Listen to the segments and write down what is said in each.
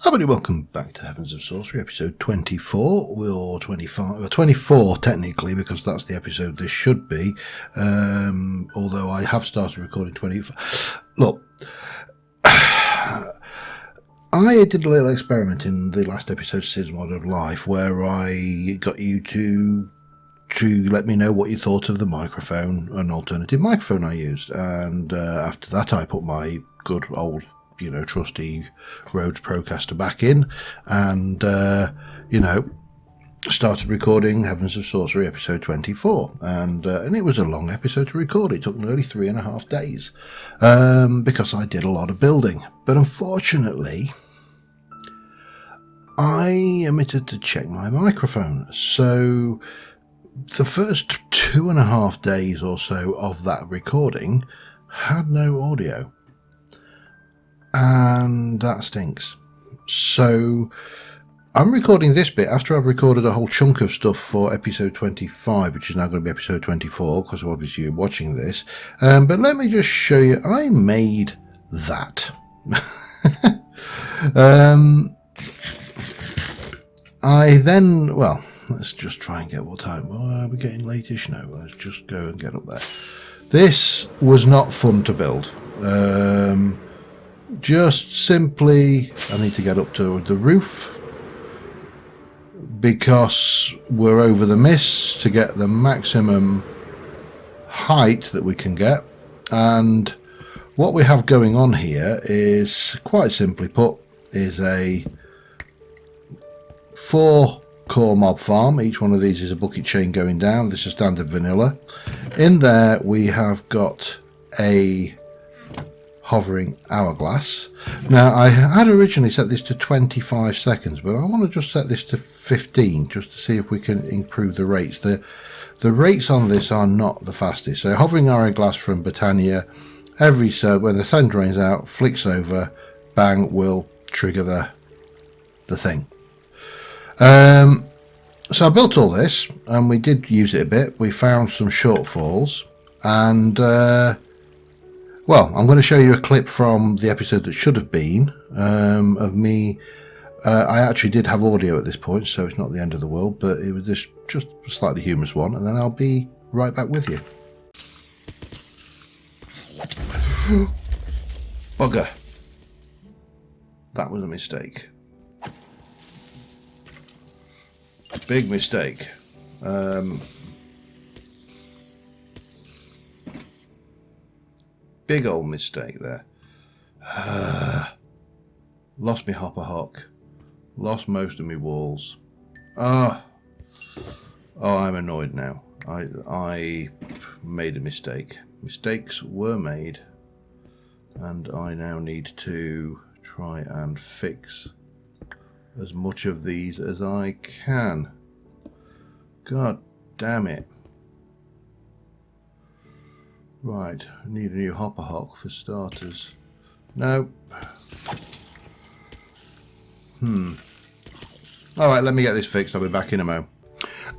Everybody, welcome back to Heavens of Sorcery, episode 24, or 25, or 24 technically, because that's the episode this should be, although I have started recording 25. Look, I did a little experiment in the last episode, Sid's Mod of Life, where I got you to let me know what you thought of the microphone, an alternative microphone I used, and after that I put my good old trusty Rhodes Procaster back in and, started recording Heavens of Sorcery episode 24. And it was a long episode to record. It took nearly 3.5 days because I did a lot of building. But unfortunately, I omitted to check my microphone. So the first 2.5 days or so of that recording had no audio. And that stinks. So I'm recording this bit after I've recorded a whole chunk of stuff for episode 25, which is now going to be episode 24, because obviously you're watching this. But let me just show you. I made that. I then, well, let's just try and get what time. Well, we're getting late-ish now. Let's just go and get up there. This was not fun to build. Just simply, I need to get up to the roof because we're over the mist to get the maximum height that we can get. And what we have going on here is, quite simply put, is a 4-core mob farm. Each one of these is a bucket chain going down. This is standard vanilla. In there we have got a hovering hourglass. Now, I had originally set this to 25 seconds, but I want to just set this to 15 just to see if we can improve the rates. The rates on this are not the fastest. So hovering hourglass from Britannia, every so when the sun drains out, flicks over, bang, will trigger the thing. So I built all this and we did use it a bit. We found some shortfalls and well, I'm going to show you a clip from the episode that should have been of me. I actually did have audio at this point, so it's not the end of the world, but it was just a slightly humorous one, and then I'll be right back with you. Bugger. That was a mistake. Big mistake. Big old mistake there. Lost me hopper hock. Lost most of my walls. Oh, I'm annoyed now. I made a mistake. Mistakes were made, and I now need to try and fix as much of these as I can. God damn it. Right, I need a new hopper hock for starters. No. Alright, let me get this fixed. I'll be back in a moment.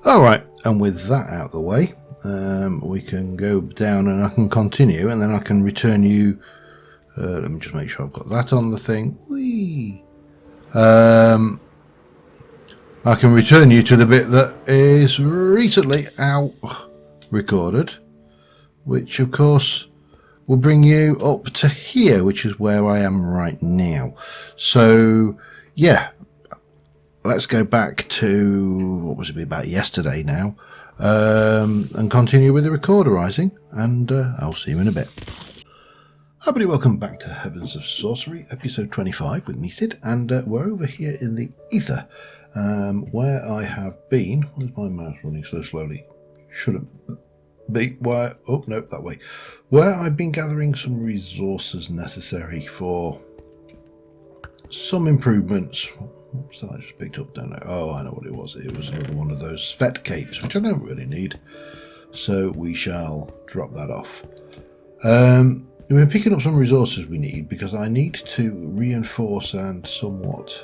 Alright, and with that out of the way, we can go down and I can continue, and then I can return you. Let me just make sure I've got that on the thing. Whee! I can return you to the bit that is recently recorded, which of course will bring you up to here, which is where I am right now. So yeah, let's go back to, what was it about yesterday now, and continue with the recorderizing, and I'll see you in a bit. Everybody, welcome back to Heavens of Sorcery, episode 25 with me, Sid, and we're over here in the ether, where I have been. Where's my mouse running so slowly? Shouldn't be. Where? Oh, no, that way. Where I've been gathering some resources necessary for some improvements. What's that I just picked up? Don't know. Oh, I know what it was. It was another one of those Svet capes, which I don't really need. So we shall drop that off. We've been picking up some resources we need because I need to reinforce and somewhat.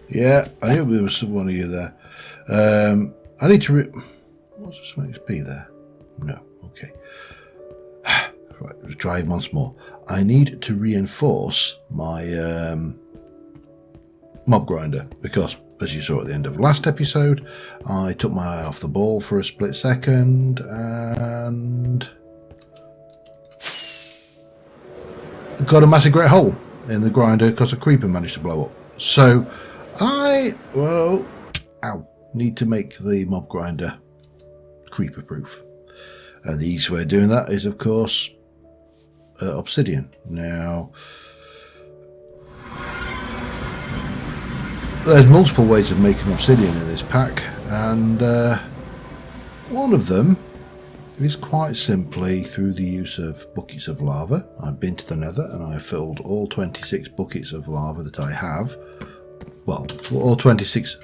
Yeah, I knew there was one of you there. I need to. What's some XP there? No. Okay. Right, let's try it once more. I need to reinforce my mob grinder because, as you saw at the end of last episode, I took my eye off the ball for a split second and got a massive great hole in the grinder because a creeper managed to blow up. So I, well, need to make the mob grinder creeper proof. And the easiest way of doing that is, of course, obsidian. Now, there's multiple ways of making obsidian in this pack, and one of them is quite simply through the use of buckets of lava. I've been to the nether and I filled all 26 buckets of lava that I have. Well, all 26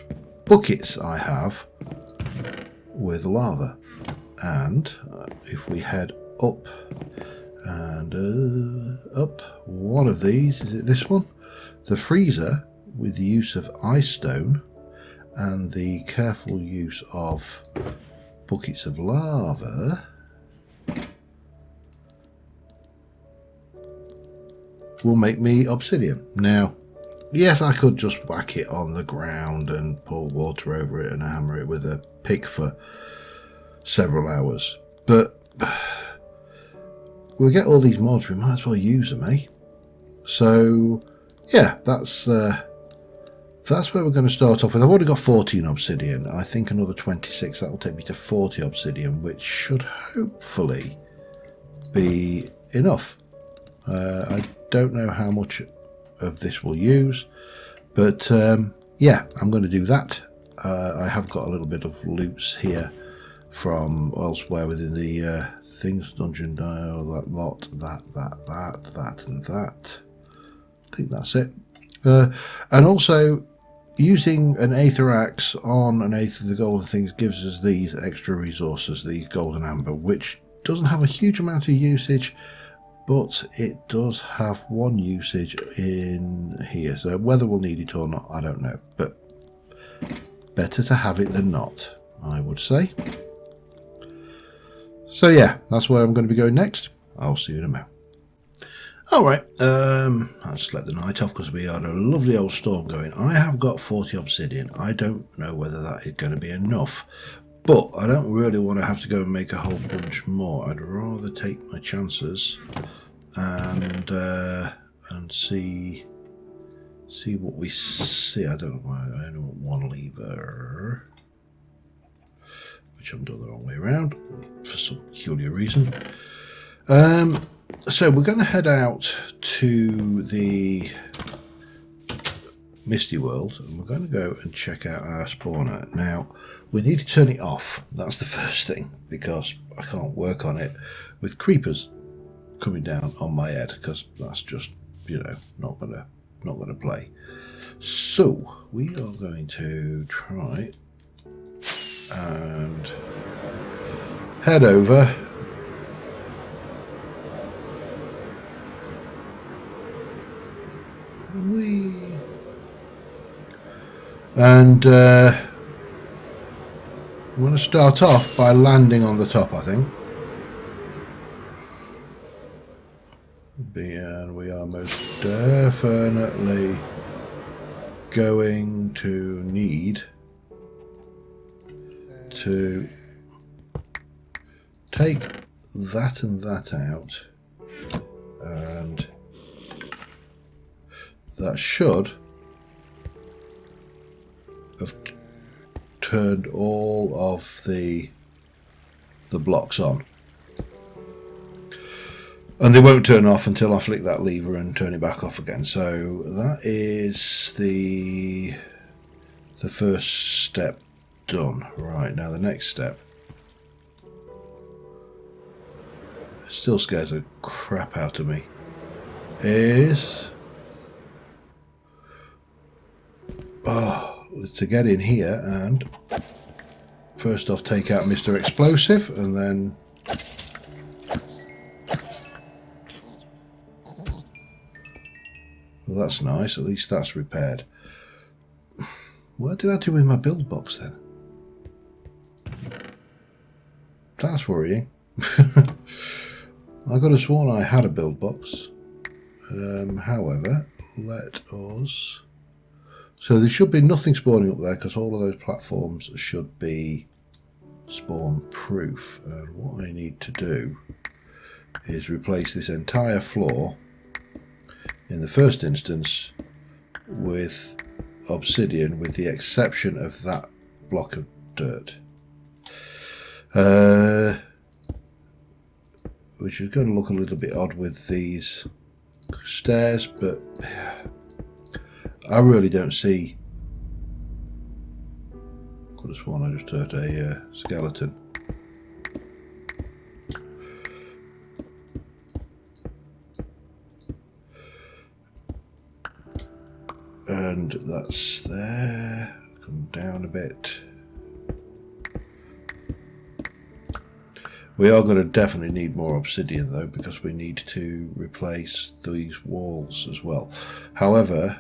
buckets I have with lava. And if we head up and up one of these, is it this one? The freezer, with the use of ice stone and the careful use of buckets of lava, will make me obsidian. Now, yes, I could just whack it on the ground and pour water over it and hammer it with a pick for several hours, but we'll get all these mods, we might as well use them, eh? So yeah, that's where we're going to start off with. I've already got 14 obsidian. I think another 26, that will take me to 40 obsidian, which should hopefully be enough. I don't know how much of this we'll use, but yeah, I'm going to do that. I have got a little bit of loots here from elsewhere within the things dungeon. That lot, that and that. I think that's it. And also, using an Aether Axe on an Aether of the Golden Things gives us these extra resources, these golden amber, which doesn't have a huge amount of usage, but it does have one usage in here. So whether we'll need it or not, I don't know. But better to have it than not, I would say. So yeah, that's where I'm going to be going next. I'll see you in a minute. Alright, let's let the night off because we had a lovely old storm going. I have got 40 obsidian. I don't know whether that is going to be enough, but I don't really want to have to go and make a whole bunch more. I'd rather take my chances and see what we see. I don't know why I don't want one lever, which I'm doing the wrong way around for some peculiar reason. So we're going to head out to the Misty World and we're going to go and check out our spawner. Now, we need to turn it off. That's the first thing, because I can't work on it with creepers coming down on my head, because that's just, you know, not gonna play. So we are going to try and head over and I'm going to start off by landing on the top, I think. And we are most definitely going to need to take that and that out, and that should have turned all of the blocks on. And they won't turn off until I flick that lever and turn it back off again. So that is the first step done. Right, now the next step, it still scares the crap out of me, is to get in here and first off take out Mr. Explosive, and then well, that's nice, at least that's repaired. What did I do with my build box then? That's worrying. I could have sworn I had a build box. However, let us... So there should be nothing spawning up there because all of those platforms should be spawn proof. And what I need to do is replace this entire floor in the first instance with obsidian, with the exception of that block of dirt, which is going to look a little bit odd with these stairs, but I really don't see. Could have sworn I just heard a skeleton. And that's there. Come down a bit. We are going to definitely need more obsidian though, because we need to replace these walls as well. However,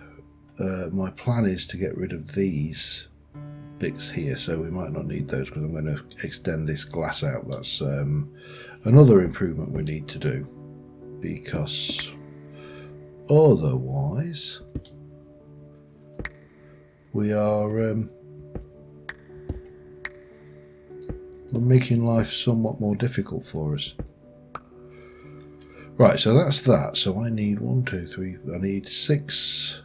my plan is to get rid of these bits here, so we might not need those because I'm going to extend this glass out. That's another improvement we need to do, because otherwise we are we're making life somewhat more difficult for us. Right, so that's that. So I need 1, 2, 3. I need 6,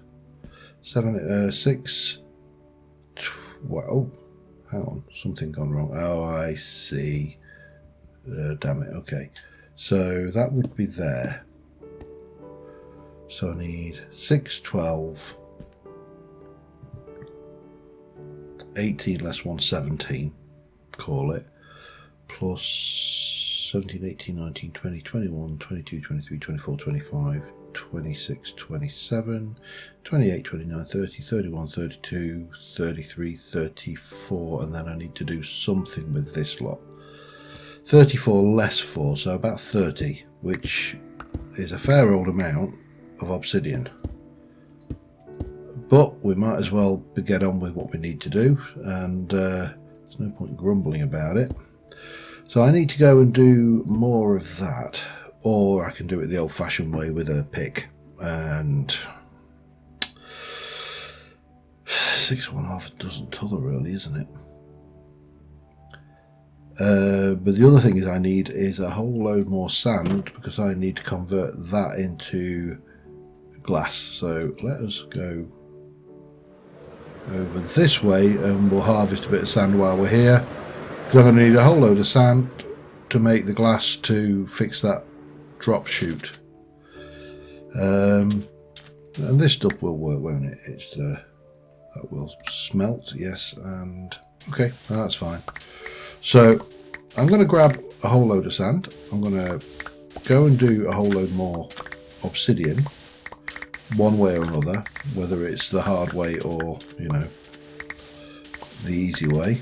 7, 6. Oh, hang on, something gone wrong. Oh, I see. Damn it. Okay, so that would be there. So I need 6, 12, 18 less 1, 17. Call it. Plus 17, 18, 19, 20, 21, 22, 23, 24, 25, 26, 27, 28, 29, 30, 31, 32, 33, 34, and then I need to do something with this lot. 34 less 4, so about 30, which is a fair old amount of obsidian. But we might as well get on with what we need to do, and there's no point grumbling about it. So I need to go and do more of that, or I can do it the old-fashioned way with a pick. And 6 1/2 doesn't t'other, really, isn't it? But the other thing is I need is a whole load more sand, because I need to convert that into glass. So let us go over this way and we'll harvest a bit of sand while we're here, because I'm going to need a whole load of sand to make the glass to fix that drop chute. And this stuff will work, won't it? It's that will smelt, yes, and okay, that's fine. So I'm going to grab a whole load of sand. I'm going to go and do a whole load more obsidian, one way or another, whether it's the hard way or, you know, the easy way.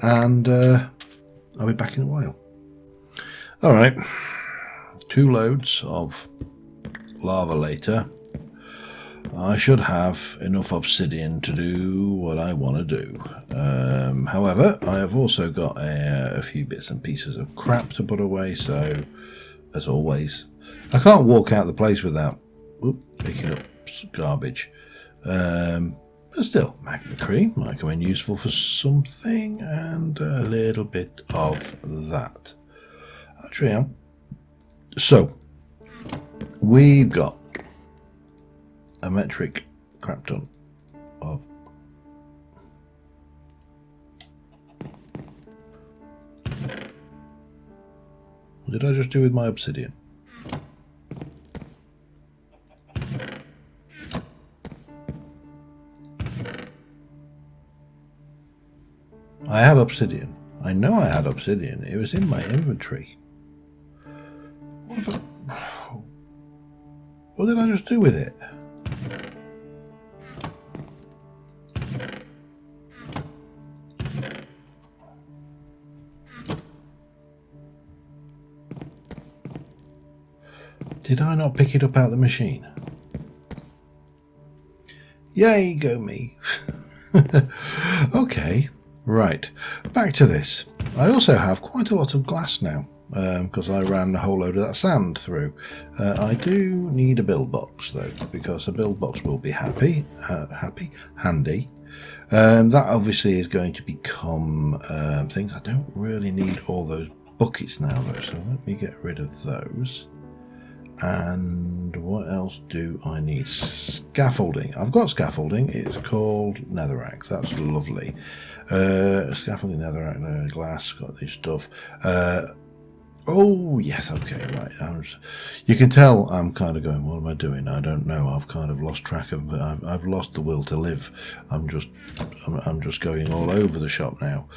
And I'll be back in a while. Alright, 2 loads of lava later. I should have enough obsidian to do what I want to do. However, I have also got a few bits and pieces of crap to put away, so as always, I can't walk out the place without picking up garbage. But still, magma cream might come in useful for something, and a little bit of that. Actually, so we've got a metric crap ton of what did I just do with my obsidian? I had obsidian. I know I had obsidian. It was in my inventory. What did I just do with it? Did I not pick it up out of the machine? Yay, go me. Okay, right. Back to this. I also have quite a lot of glass now. because I ran a whole load of that sand through. I do need a build box though, because a build box will be handy. That obviously is going to become things. I don't really need all those buckets now though, so let me get rid of those. And what else do I need? Scaffolding. I've got scaffolding. It's called netherrack. That's lovely. Scaffolding, netherrack, glass. Got this stuff. Oh yes, okay, right. You can tell I'm kind of going, what am I doing? I don't know. I've kind of lost track of. I've lost the will to live. I'm just going all over the shop now.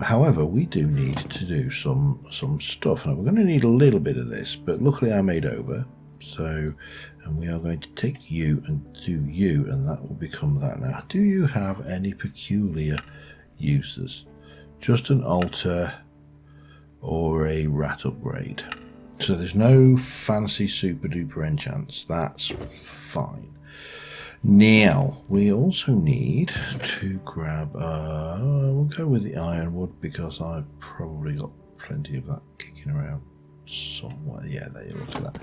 However, we do need to do some stuff. Now we're going to need a little bit of this, but luckily I made over. So, and we are going to take you and do you, and that will become that. Now, do you have any peculiar uses? Just an altar or a rat upgrade. So there's no fancy super duper enchants. That's fine. Now we also need to grab we'll go with the ironwood because I've probably got plenty of that kicking around somewhere. Yeah, there you look at that.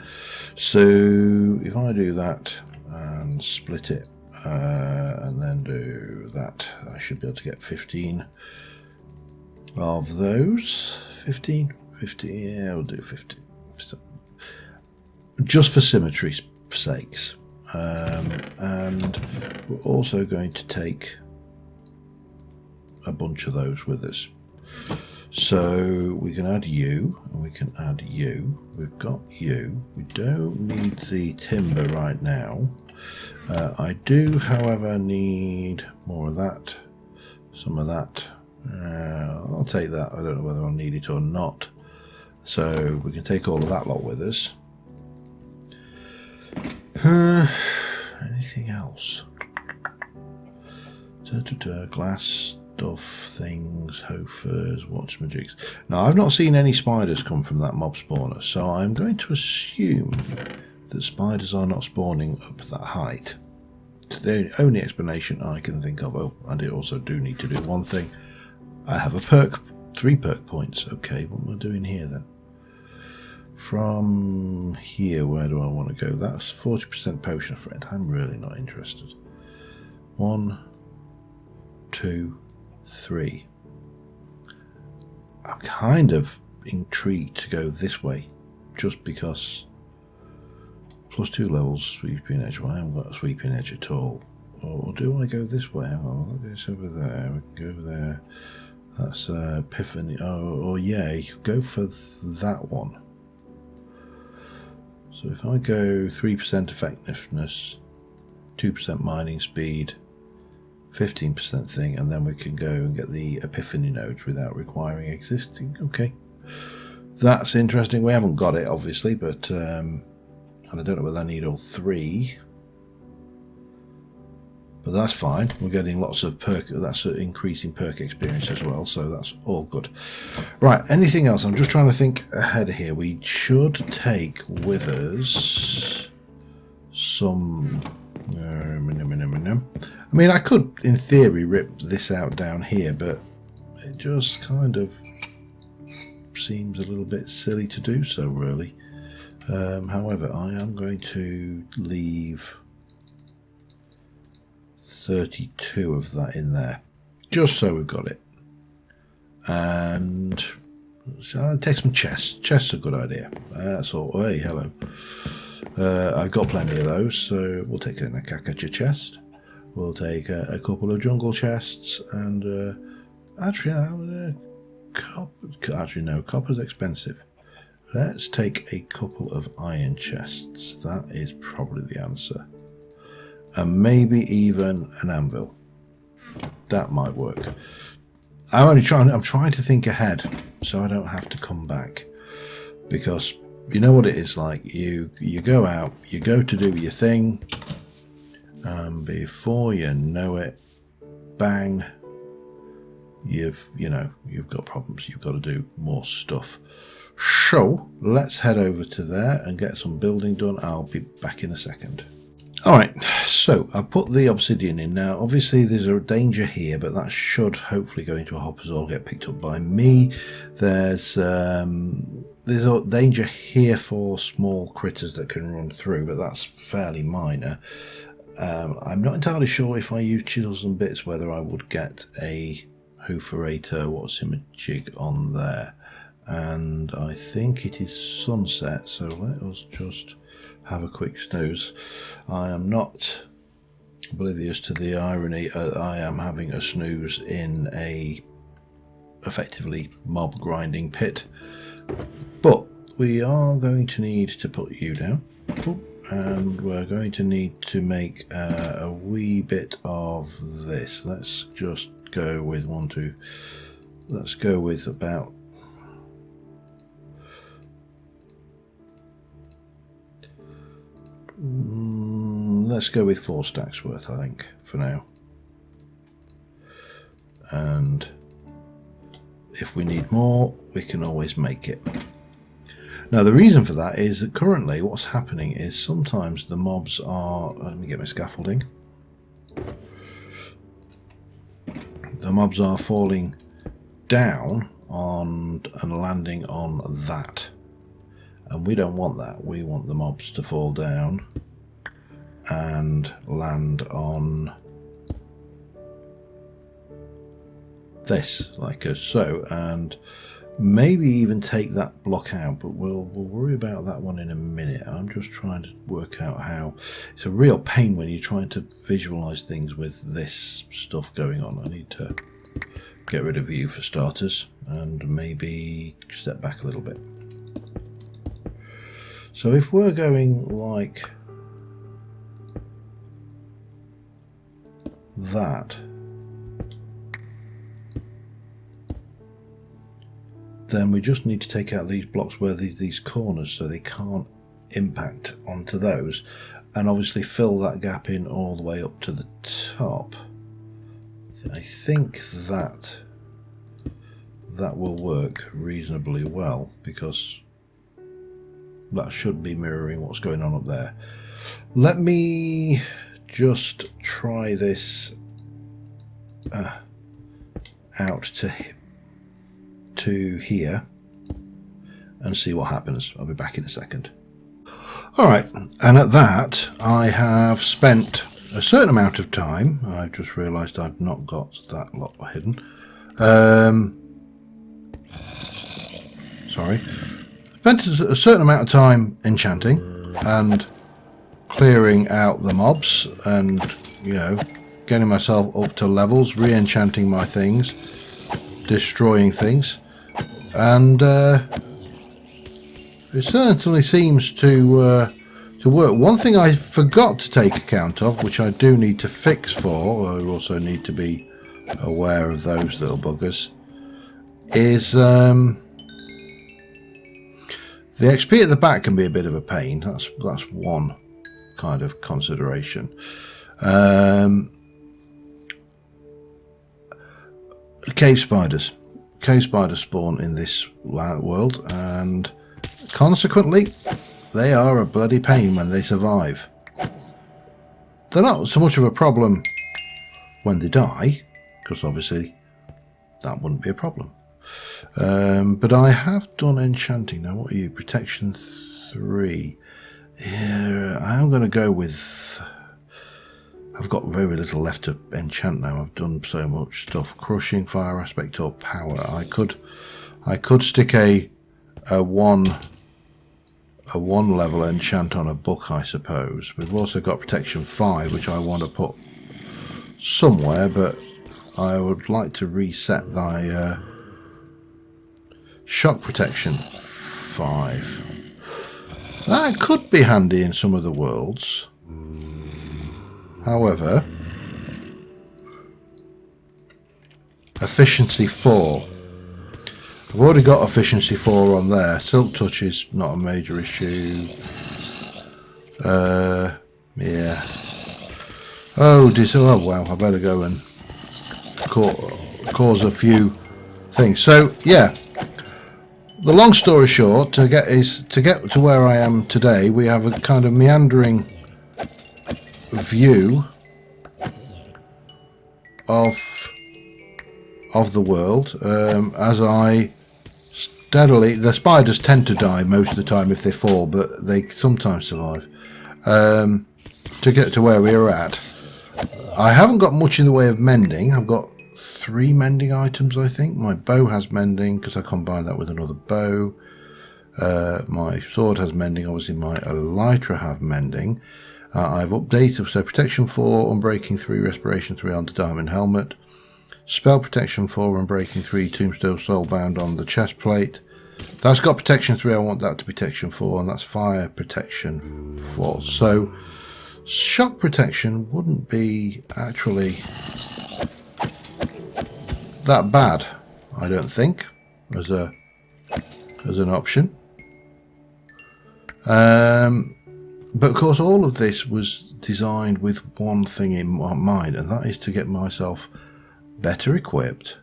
So if I do that and split it and then do that, I should be able to get 15 of those. 15, yeah, we'll do 50. Just for symmetry's sakes. And we're also going to take a bunch of those with us. So we can add you, and we can add you. We've got you. We don't need the timber right now. I do, however, need more of that, some of that. I'll take that. I don't know whether I'll need it or not. So we can take all of that lot with us. Anything else? Glass stuff, things, hoofers, watchmagics. Now I've not seen any spiders come from that mob spawner, so I'm going to assume that spiders are not spawning up that height. It's the only explanation I can think of. Oh, and I also do need to do one thing. I have a perk, 3 perk points. Okay, what am I doing here then? From here, where do I want to go? That's 40% potion friend. I'm really not interested. 1, 2, 3. I'm kind of intrigued to go this way, just because +2 levels sweeping edge. Well, I haven't got a sweeping edge at all. Or do I go this way? Oh, look, it's over there. We can go over there. That's Epiphany. Oh yeah, you could go for that one. So if I go 3% effectiveness, 2% mining speed, 15% thing, and then we can go and get the Epiphany nodes without requiring existing. Okay, that's interesting. We haven't got it obviously, but and I don't know whether I need all 3. But that's fine. We're getting lots of perk. That's increasing perk experience as well, so that's all good. Right, anything else? I'm just trying to think ahead here. We should take with us some... I mean, I could, in theory, rip this out down here, but it just kind of seems a little bit silly to do so, really. However, I am going to leave 32 of that in there, just so we've got it. And so I'll take some chests. Chests are a good idea. That's all. Oh, hey, hello. I've got plenty of those, so we'll take an Akakacha chest. We'll take a couple of jungle chests, and actually no, copper's expensive. Let's take a couple of iron chests. That is probably the answer. And maybe even an anvil. That might work. I'm trying to think ahead so I don't have to come back, because you know what it is like. You go out, you go to do your thing, and before you know it, bang, you've got problems. You've got to do more stuff. So let's head over to there and get some building done. I'll be back in a second. Alright, so I put the obsidian in now. Obviously there's a danger here, but that should hopefully go into a hopper's or get picked up by me. There's a danger here for small critters that can run through, but that's fairly minor. I'm not entirely sure if I use chisels and bits whether I would get a hooferator jig on there. And I think it is sunset, so let us just have a quick snooze. I am not oblivious to the irony. I am having a snooze in a effectively mob grinding pit, but we are going to need to put you down, and we're going to need to make a wee bit of this. Let's just go with let's go with about let's go with 4 stacks worth, I think, for now. And if we need more, we can always make it. Now, the reason for that is that currently what's happening is sometimes the mobs are... Let me get my scaffolding. The mobs are falling down on and landing on that. And we don't want that. We want the mobs to fall down and land on this, like so, and maybe even take that block out, but we'll worry about that one in a minute. I'm just trying to work out how. It's a real pain when you're trying to visualize things with this stuff going on. I need to get rid of you for starters and maybe step back a little bit. So if we're going like that, then we just need to take out these blocks where these corners so they can't impact onto those, and obviously fill that gap in all the way up to the top. I think that will work reasonably well, because that should be mirroring what's going on up there. Let me just try this out to here and see what happens. I'll be back in a second. Alright, and at that I have spent a certain amount of time. I've just realised I've not got that lot hidden. Sorry. Spent a certain amount of time enchanting and clearing out the mobs and, you know, getting myself up to levels, re-enchanting my things, destroying things, and it certainly seems to work. One thing I forgot to take account of, which I do need to fix for, I also need to be aware of those little buggers, is the XP at the back can be a bit of a pain. That's one kind of consideration. Cave spiders. Cave spiders spawn in this world, and consequently they are a bloody pain when they survive. They're not so much of a problem when they die, because obviously that wouldn't be a problem. But I have done enchanting. Now, what are you? Protection 3. Yeah, I'm going to go with... I've got very little left to enchant now. I've done so much stuff. Crushing, fire aspect, or power. I could stick a one level enchant on a book, I suppose. We've also got protection 5, which I want to put somewhere, but I would like to reset my shock protection 5. That could be handy in some of the worlds. However, efficiency 4. I've already got efficiency 4 on there. Silk touch is not a major issue. Yeah. Oh wow, I better go and cause a few things. So yeah, the long story short, to get to where I am today, we have a kind of meandering view of the world as I steadily... The spiders tend to die most of the time if they fall, but they sometimes survive. To get to where we're at, I haven't got much in the way of mending. I've got 3 mending items, I think. My bow has mending because I combined that with another bow. My sword has mending. Obviously my elytra have mending. I've updated, so protection 4, unbreaking 3, respiration 3 on the diamond helmet. Spell protection 4, unbreaking 3, tombstone soulbound on the chest plate. That's got protection 3, I want that to protection 4, and that's fire protection 4. So shock protection wouldn't be actually that bad, I don't think, as an option. But of course all of this was designed with one thing in mind, and that is to get myself better equipped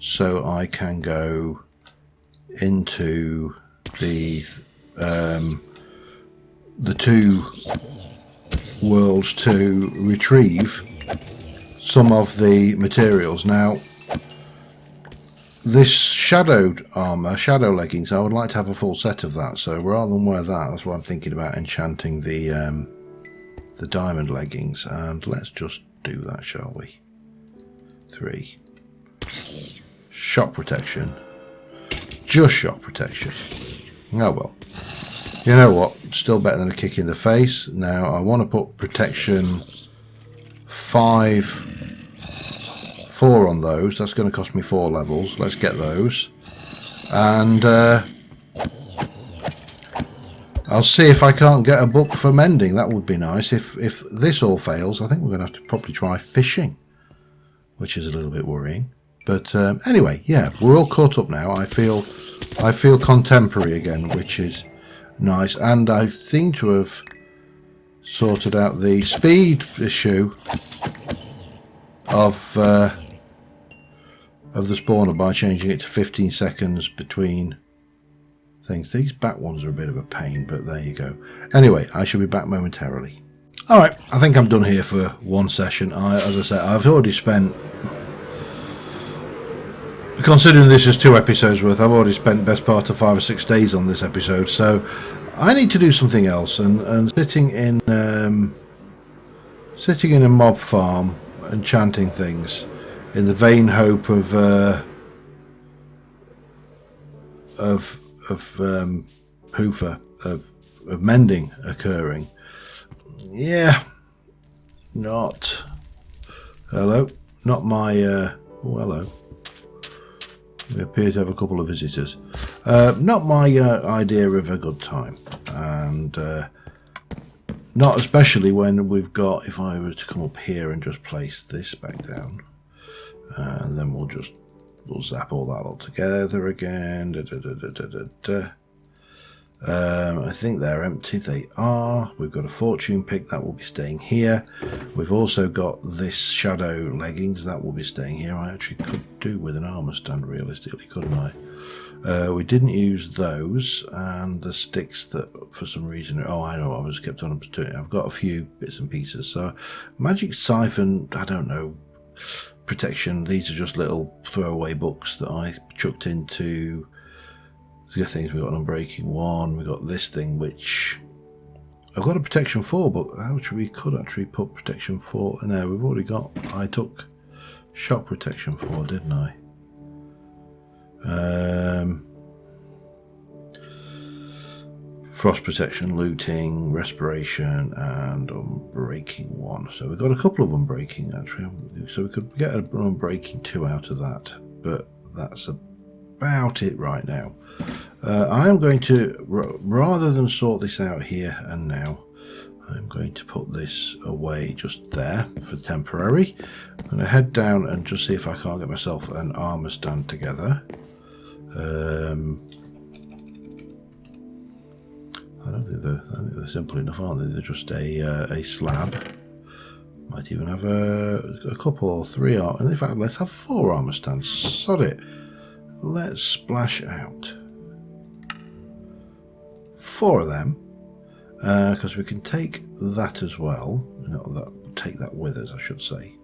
so I can go into the 2 worlds to retrieve some of the materials. Now this shadowed armor, shadow leggings, I would like to have a full set of that, so rather than wear that, that's why I'm thinking about enchanting the diamond leggings, and let's just do that, shall we? 3. Shock protection. Just shock protection. Oh well. You know what? Still better than a kick in the face. Now I want to put protection 4 on those. That's going to cost me 4 levels. Let's get those. And I'll see if I can't get a book for mending. That would be nice. If this all fails, I think we're going to have to probably try fishing, which is a little bit worrying. But anyway, yeah, we're all caught up now. I feel contemporary again, which is nice. And I seem to have sorted out the speed issue of the spawner by changing it to 15 seconds between things. These back ones are a bit of a pain, but there you go. Anyway, I shall be back momentarily. Alright, I think I'm done here for one session. As I said, I've already spent, considering this is 2 episodes worth, I've already spent the best part of 5 or 6 days on this episode, so I need to do something else, and sitting in a mob farm enchanting things in the vain hope of Hoofer, of mending occurring. Yeah, not hello, not my oh hello. We appear to have a couple of visitors. Not my idea of a good time, and not especially when we've got, if I were to come up here and just place this back down, and then we'll zap all that all together again. I think they're empty. They are. We've got a fortune pick that will be staying here. We've also got this shadow leggings that will be staying here. I actually could do with an armor stand realistically, couldn't I? We didn't use those, and the sticks that for some reason, oh I know, I was kept on doing it. I've got a few bits and pieces. So magic siphon, I don't know, protection, these are just little throwaway books that I chucked into the things. We've got an unbreaking 1, we've got this thing which I've got a protection 4, but we could actually put protection 4 in there. We've already got, I took shock protection 4, didn't I? Frost protection, looting, respiration, and unbreaking 1. So we've got a couple of unbreaking actually. So we could get an unbreaking 2 out of that, but that's about it right now. I am going to, rather than sort this out here and now, I'm going to put this away just there for temporary. I'm going to head down and just see if I can't get myself an armor stand together. I don't think they're simple enough, aren't they? They're just a slab. Might even have a couple or 3, and in fact, let's have 4 armor stands. Sod it. Let's splash out 4 of them, because we can take that as well. Take that with us, I should say,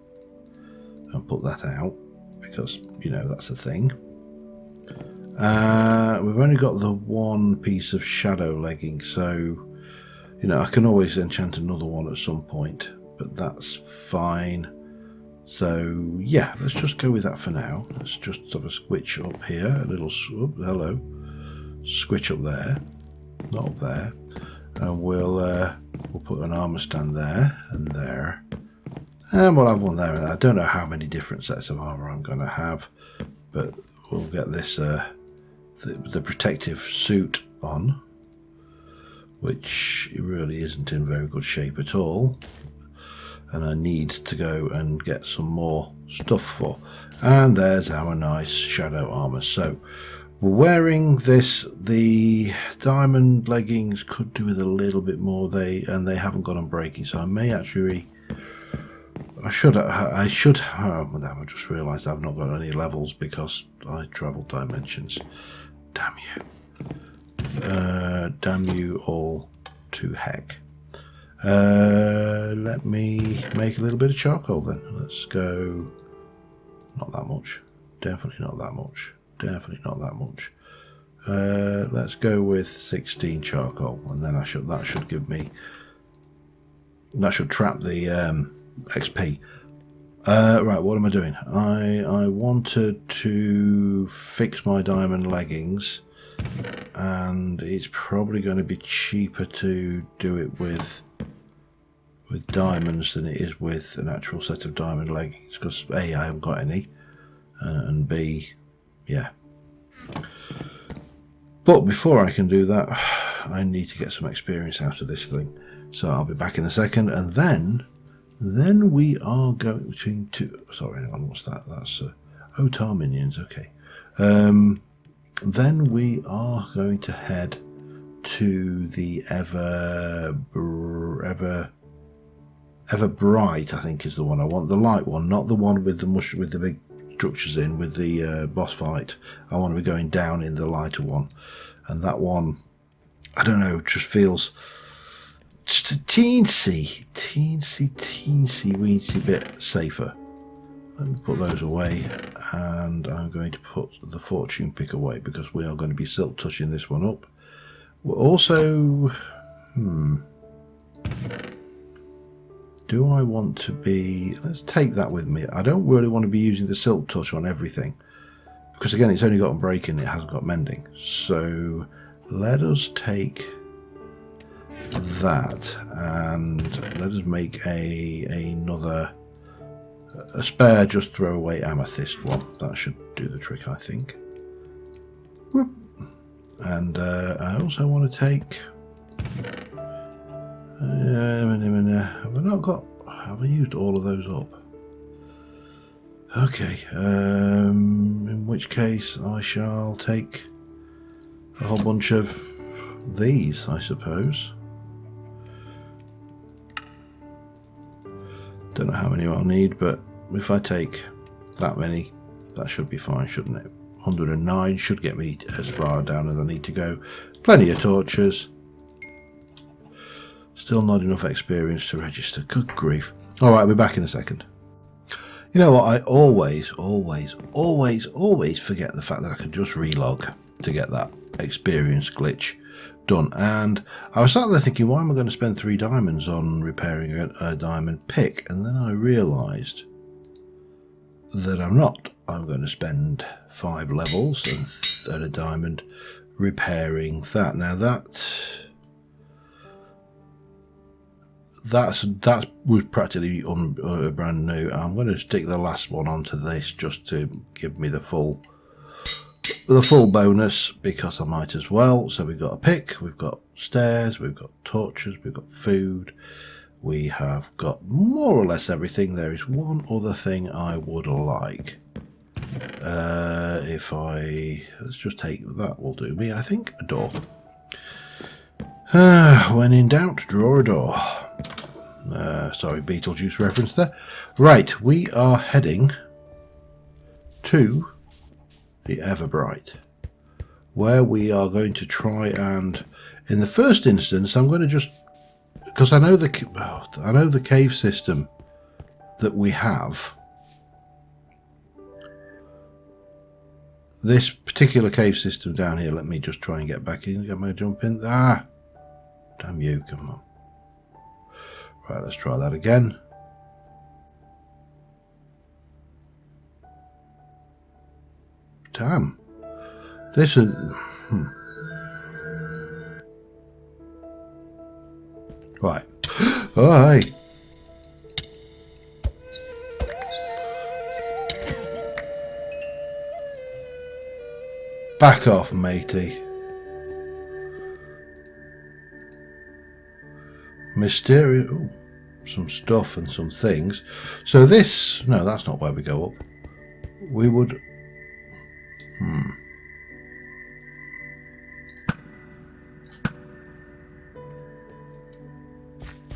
and put that out because that's a thing. We've only got the one piece of shadow legging, so I can always enchant another one at some point, but that's fine. So yeah, let's just go with that for now. Let's just have a switch up here, a little hello, switch up there, not up there, and we'll put an armor stand there and there, and we'll have one there and there. I don't know how many different sets of armor I'm going to have, but we'll get this the protective suit on, which really isn't in very good shape at all, and I need to go and get some more stuff for. And there's our nice shadow armor. So we're wearing this. The diamond leggings could do with a little bit more. They haven't got unbreaking, so I may actually. I should. I just realised I've not got any levels because I travelled dimensions. Damn you. Damn you all to heck. Let me make a little bit of charcoal then. Let's go. Not that much. Definitely not that much. Definitely not that much. Let's go with 16 charcoal, and then that should give me. That should trap the XP. Right, what am I doing? I wanted to fix my diamond leggings, and it's probably going to be cheaper to do it with diamonds than it is with an actual set of diamond leggings, because A, I haven't got any, and B, yeah. But before I can do that, I need to get some experience out of this thing. So I'll be back in a second, and then we are going to. Sorry, hang on, what's that? That's Otar minions. Okay. Then we are going to head to the Everbright, I think is the one I want. The light one, not the one with the big structures in, with the boss fight. I want to be going down in the lighter one, and that one, I don't know, just feels just a teensy weensy bit safer. Let me put those away, and I'm going to put the fortune pick away because we are going to be silk touching this one up. We're also, do I want to be, let's take that with me. I don't really want to be using the silk touch on everything, because again, it's only got unbreaking, it hasn't got mending. So let us take that, and let us make another spare just throwaway amethyst one. That should do the trick, I think. Whoop. And I also want to take have I used all of those up? Okay, in which case I shall take a whole bunch of these, I suppose. Don't know how many I'll need, but if I take that many, that should be fine, shouldn't it? 109 should get me as far down as I need to go. Plenty of torches. Still not enough experience to register. Good grief. Alright, I'll be back in a second. You know what, I always forget the fact that I can just relog to get that experience glitch done. And I was sat there thinking, why am I going to spend 3 diamonds on repairing a diamond pick? And then I realised that I'm not. I'm going to spend 5 levels and a diamond repairing that. Now that was practically brand new. I'm going to stick the last one onto this just to give me the full bonus, because I might as well. So we've got a pick, we've got stairs, we've got torches, we've got food, we have got more or less everything. There is one other thing I would like. Let's just take that, will do me, I think. A door. When in doubt, draw a door. Sorry, Beetlejuice reference there. Right, we are heading to the Everbright, where we are going to try and, in the first instance, I'm going to just because I know the cave system that we have. This particular cave system down here. Let me just try and get back in. Get my jump in. Ah, damn you! Come on. Right, let's try that again. Damn. This is... Right. Oh, hey. Back off, matey. Mysterious... Ooh, some stuff and some things. So this... No, that's not where we go up. We would...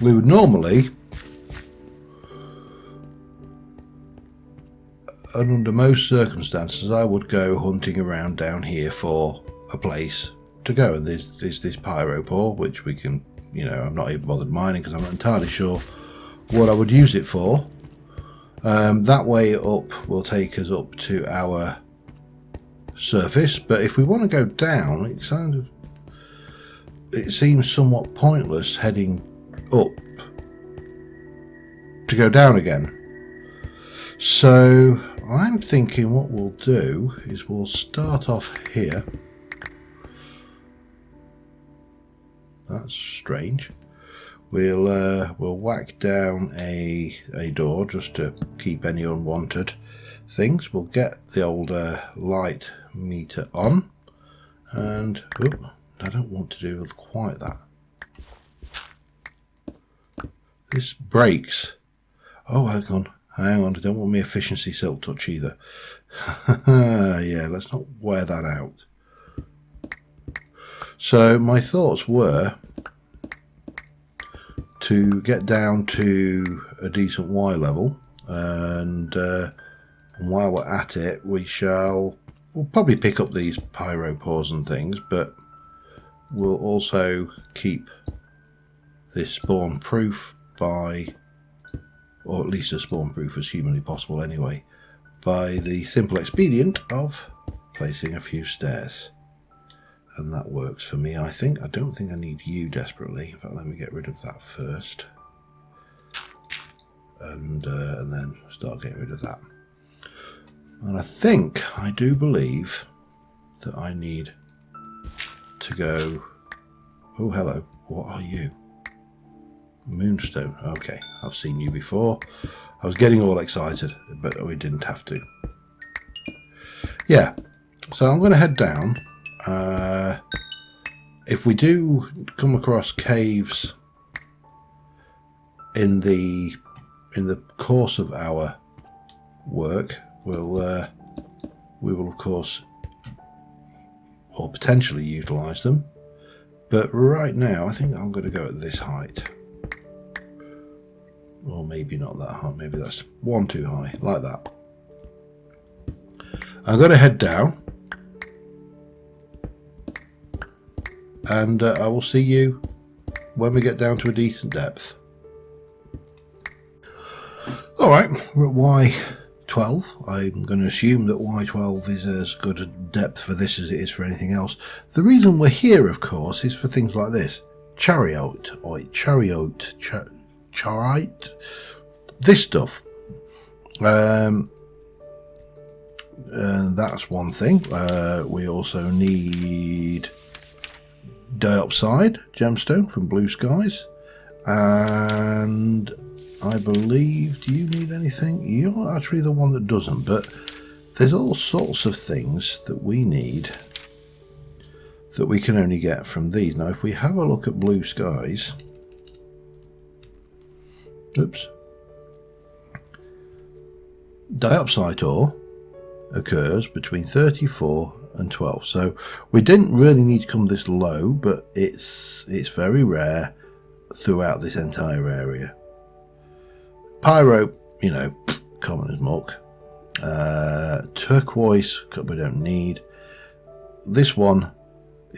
We would normally, and under most circumstances, I would go hunting around down here for a place to go. And there's this pyropore, which we can, I'm not even bothered mining because I'm not entirely sure what I would use it for. That way up will take us up to our surface, but if we want to go down, it seems somewhat pointless heading up to go down again. So I'm thinking what we'll do is we'll start off here. That's strange. We'll whack down a door just to keep any unwanted things. We'll get the old light meter on, and I don't want to do quite that. This breaks. Oh, hang on. I don't want my efficiency silk touch either. Yeah, let's not wear that out. So my thoughts were to get down to a decent Y level, and while we're at it, we'll probably pick up these pyropores and things, but we'll also keep this spawn proof by, or at least as spawn proof as humanly possible anyway, by the simple expedient of placing a few stairs. And that works for me, I think. I don't think I need you desperately. In fact, let me get rid of that first, and then start getting rid of that. And I do believe that I need to go... Oh, hello. What are you? Moonstone. Okay, I've seen you before. I was getting all excited, but we didn't have to. Yeah, so I'm going to head down. If we do come across caves in the course of our work, we will of course, or potentially utilize them. But right now, I think I'm going to go at this height. Or maybe not that high, maybe that's one too high, like that. I'm going to head down, and I will see you when we get down to a decent depth. Alright, we're at Y12. I'm going to assume that Y12 is as good a depth for this as it is for anything else. The reason we're here, of course, is for things like this. Chariot, this stuff. And that's one thing. We also need diopside gemstone from Blue Skies, and I believe, do you need anything? You're actually the one that doesn't, but there's all sorts of things that we need that we can only get from these. Now if we have a look at Blue Skies, diopside ore occurs between 34 and 12, so we didn't really need to come this low, but it's very rare throughout this entire area. Pyro, common as muck. Turquoise we don't need. This one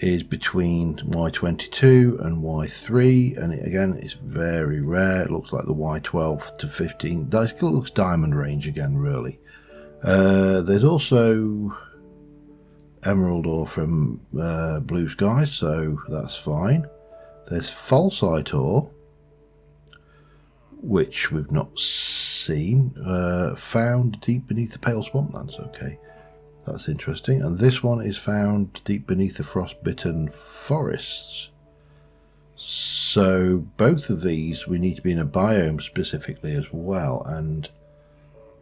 is between Y22 and Y3, and again it's very rare. It looks like the Y12 to 15. That still looks diamond range again, really. There's also emerald ore from blue skies, so that's fine. There's falsite ore, which we've not seen, found deep beneath the pale swamplands. Okay, that's interesting. And this one is found deep beneath the frostbitten forests. So both of these we need to be in a biome specifically as well, and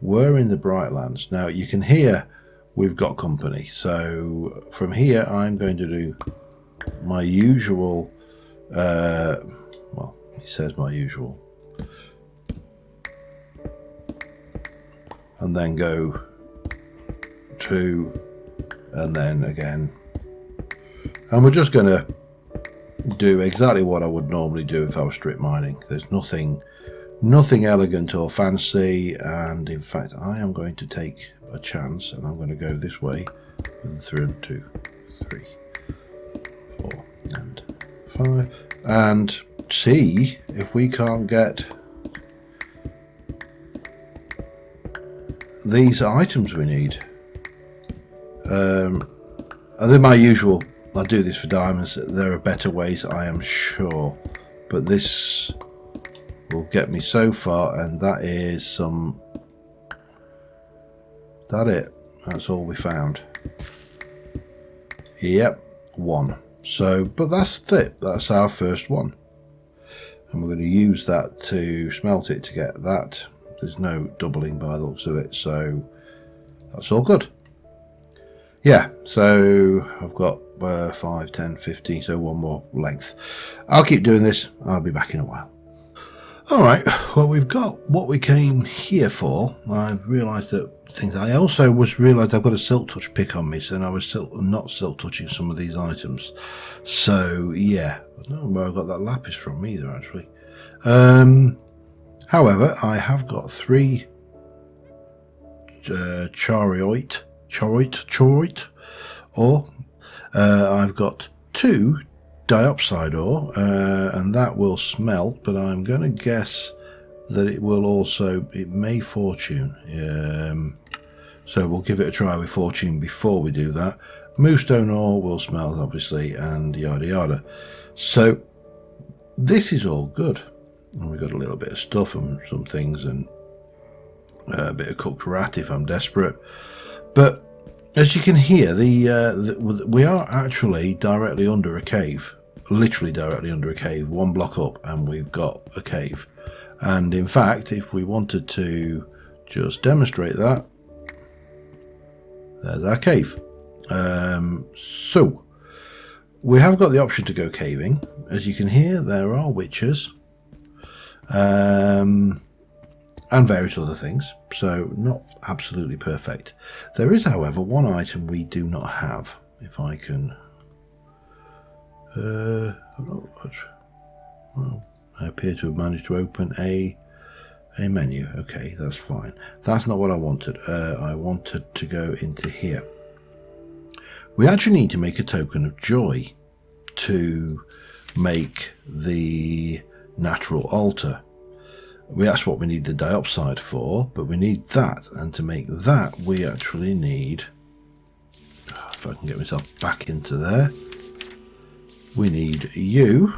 we're in the Brightlands. Now you can hear we've got company, so from here I'm going to do my usual, well, it says my usual, and then go to, and then again, and we're just going to do exactly what I would normally do if I was strip mining. There's nothing elegant or fancy, and in fact I am going to take a chance and I'm going to go this way with 3, 2, 3, 4 and 5 and see if we can't get these items we need. They're my usual. I do this for diamonds. There are better ways, I am sure, but this will get me so far, and that is some. That it. That's all we found. Yep, 1. So, but that's it. That's our first one, and we're going to use that to smelt it to get that. There's no doubling by the looks of it, so that's all good. Yeah, so I've got 5, 10, 15, so 1 more length. I'll keep doing this. I'll be back in a while. Alright, well, we've got what we came here for. I've realised that things. I also realised I've got a silk touch pick on me, so I was not silk touching some of these items. So yeah, I don't know where I got that lapis from either, actually. However, I have got 3 choroid, or I've got 2 diopside ore, and that will smelt, but I'm going to guess that it will also, it may fortune, so we'll give it a try with fortune before we do that. Moonstone ore will smelt, obviously, and yada yada. So this is all good, and we've got a little bit of stuff and some things, and a bit of cooked rat if I'm desperate. But as you can hear, we are actually directly under a cave, literally directly under a cave, 1 block up, and we've got a cave. And in fact, if we wanted to just demonstrate that, there's our cave. So we have got the option to go caving. As you can hear, there are witches, and various other things, so not absolutely perfect. There is, however, one item we do not have. If I can, well, I appear to have managed to open a menu. Okay, that's fine. That's not what I wanted. I wanted to go into here. We actually need to make a token of joy to make the natural altar. That's what we need the diopside for, but we need that, and to make that we actually need, if I can get myself back into there, we need you,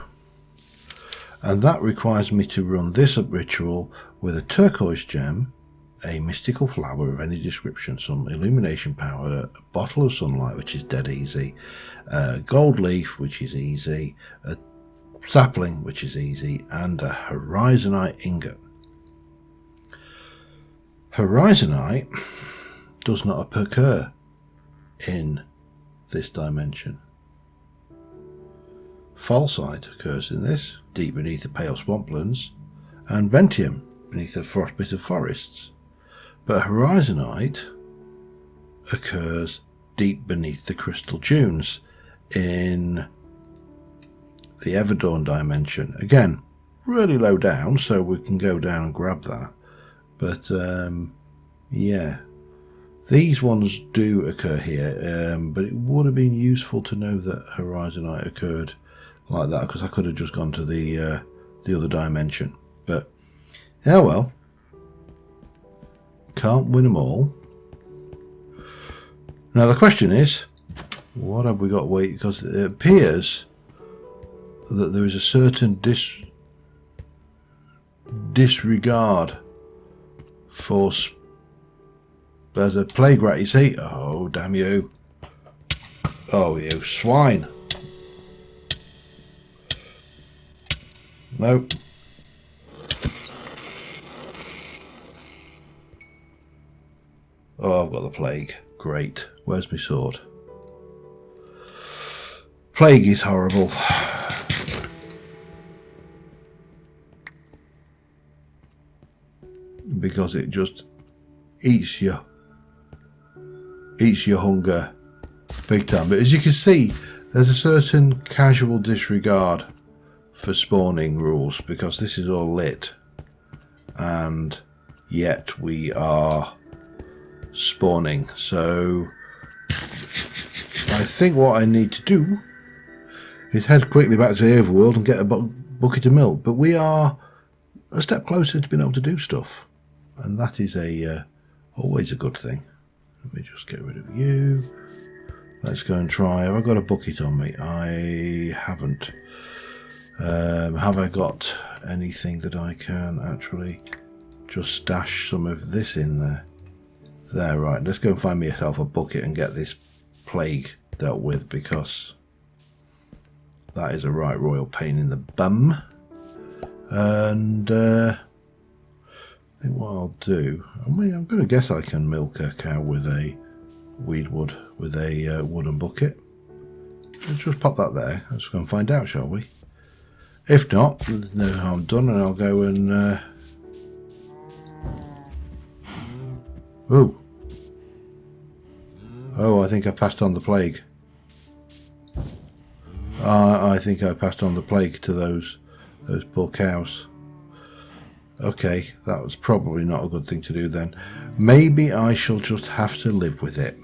and that requires me to run this ritual with a turquoise gem, a mystical flower of any description, some illumination power, a bottle of sunlight, which is dead easy, a gold leaf, which is easy, a sapling, which is easy, and a horizonite ingot. Horizonite does not occur in this dimension. Falsite occurs in this, deep beneath the pale swamplands, and Ventium beneath the frostbitten forests. But horizonite occurs deep beneath the crystal dunes in the Everdawn dimension. Again, really low down, so we can go down and grab that. But yeah, These ones do occur here, but it would have been useful to know that Horizonite occurred like that, because I could have just gone to the other dimension. But yeah, well, can't win them all. Now the question is, what have we got to wait? Because it appears that there is a certain disregard for there's a plague rat, you see. Oh, damn you. Oh, you swine. Nope. Oh, I've got the plague. Great. Where's my sword? Plague is horrible. Because it just eats your hunger big time. But as you can see, there's a certain casual disregard for spawning rules, because this is all lit, and yet we are spawning. So I think what I need to do is head quickly back to the overworld and get a bucket of milk. But we are a step closer to being able to do stuff, and that is always a good thing. Let me just get rid of you. Let's go and try. Have I got a bucket on me? I haven't. Have I got anything that I can actually just stash some of this in there? There, right. Let's go and find myself a bucket and get this plague dealt with, because that is a right royal pain in the bum. And I think what I'll do, I'm going to guess I can milk a cow with a wooden bucket. Let's just pop that there. Let's go and find out, shall we? If not, there's no harm done, and I'll go and oh, I think I passed on the plague. I think I passed on the plague to those poor cows. Okay, that was probably not a good thing to do then. Maybe I shall just have to live with it.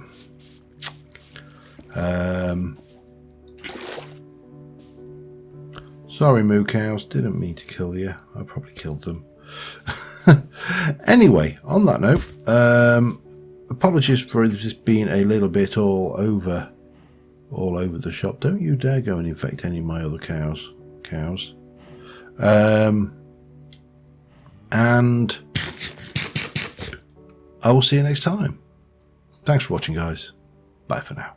Sorry, moo cows, didn't mean to kill you. I probably killed them. Anyway, on that note, apologies for this being a little bit all over the shop. Don't you dare go and infect any of my other cows. And I will see you next time. Thanks for watching, guys. Bye for now.